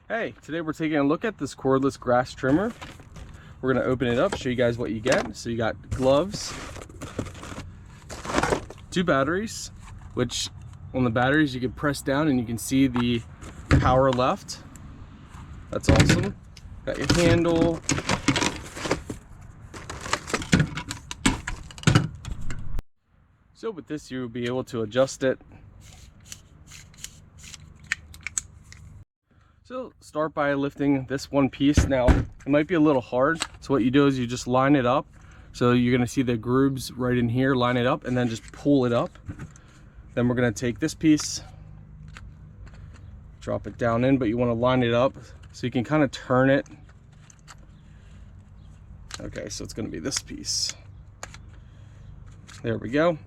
Hey, today we're taking a look at this cordless grass trimmer. We're going to open it up, show you guys what you get. So you got gloves, 2 batteries, which on the batteries you can press down and you can see the power left. That's awesome. Got your handle. So with this you'll be able to adjust it. So start by lifting this one piece. Now it might be a little hard, so what you do is you just line it up. So you're going to see the grooves right in here, line it up and then just pull it up. Then we're going to take this piece, drop it down in, but you want to line it up so you can kind of turn it. Okay, so it's going to be this piece. There we go.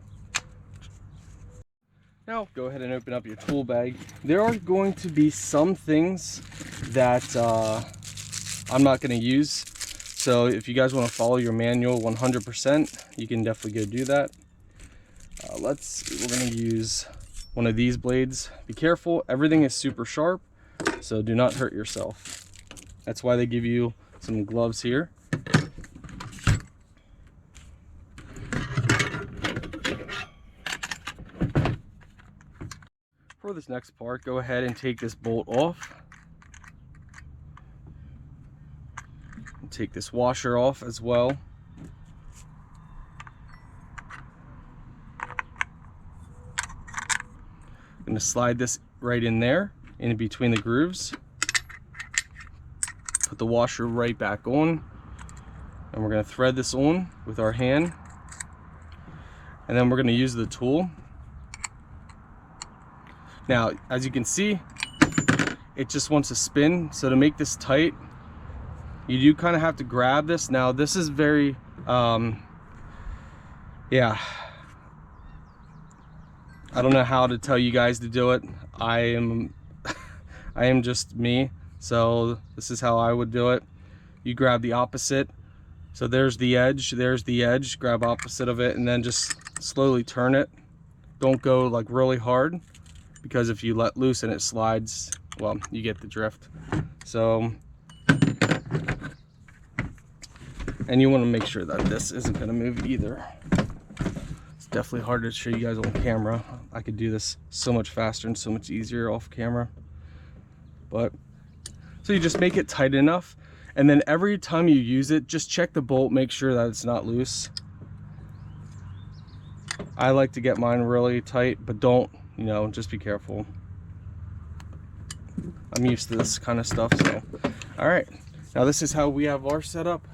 Now go ahead and open up your tool bag. There are going to be some things that I'm not going to use. So if you guys want to follow your manual 100%, you can definitely go do that. We're going to use one of these blades. Be careful, everything is super sharp, so do not hurt yourself. That's why they give you some gloves here. For this next part, go ahead and take this bolt off. And take this washer off as well. I'm going to slide this right in there, in between the grooves. Put the washer right back on. And we're going to thread this on with our hand. And then we're going to use the tool. Now, as you can see, it just wants to spin. So to make this tight, you do kind of have to grab this. Now, this is very, yeah. I don't know how to tell you guys to do it. I am just me. So this is how I would do it. You grab the opposite. So there's the edge, grab opposite of it, and then just slowly turn it. Don't go like really hard, because if you let loose and it slides, well, you get the drift. So, and you want to make sure that this isn't going to move either. It's definitely hard to show you guys on camera. I could do this so much faster and so much easier off camera. But, so you just make it tight enough, and then every time you use it, just check the bolt, make sure that it's not loose. I like to get mine really tight, but don't, you know, just be careful. I'm used to this kind of stuff, so. All right, now this is how we have our setup.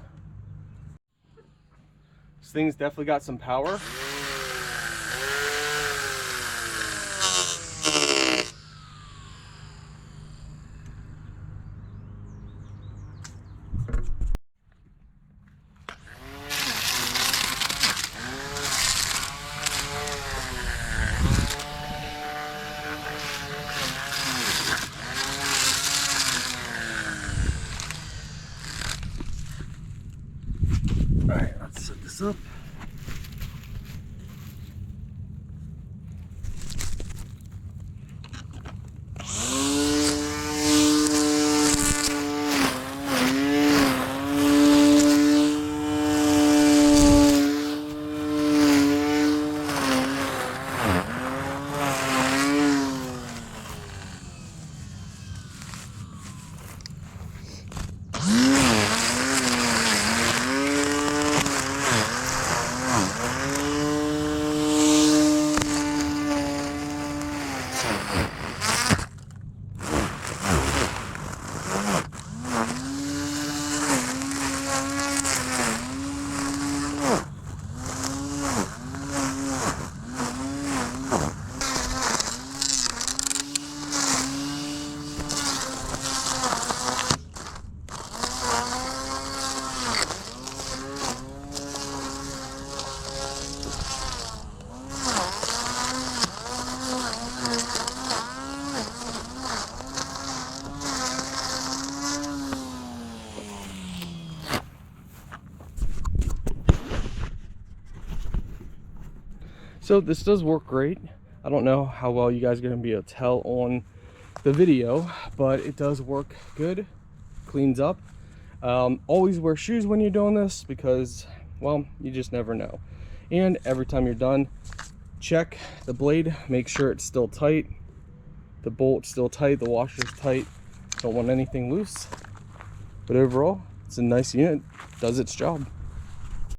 This thing's definitely got some power. Alright, let's set this up. So this does work great. I don't know how well you guys are going to be able to tell on the video, but it does work good, cleans up. Always wear shoes when you're doing this because, well, you just never know. And every time you're done, check the blade, make sure it's still tight, the bolt's still tight, the washer's tight. Don't want anything loose. But overall, it's a nice unit, does its job.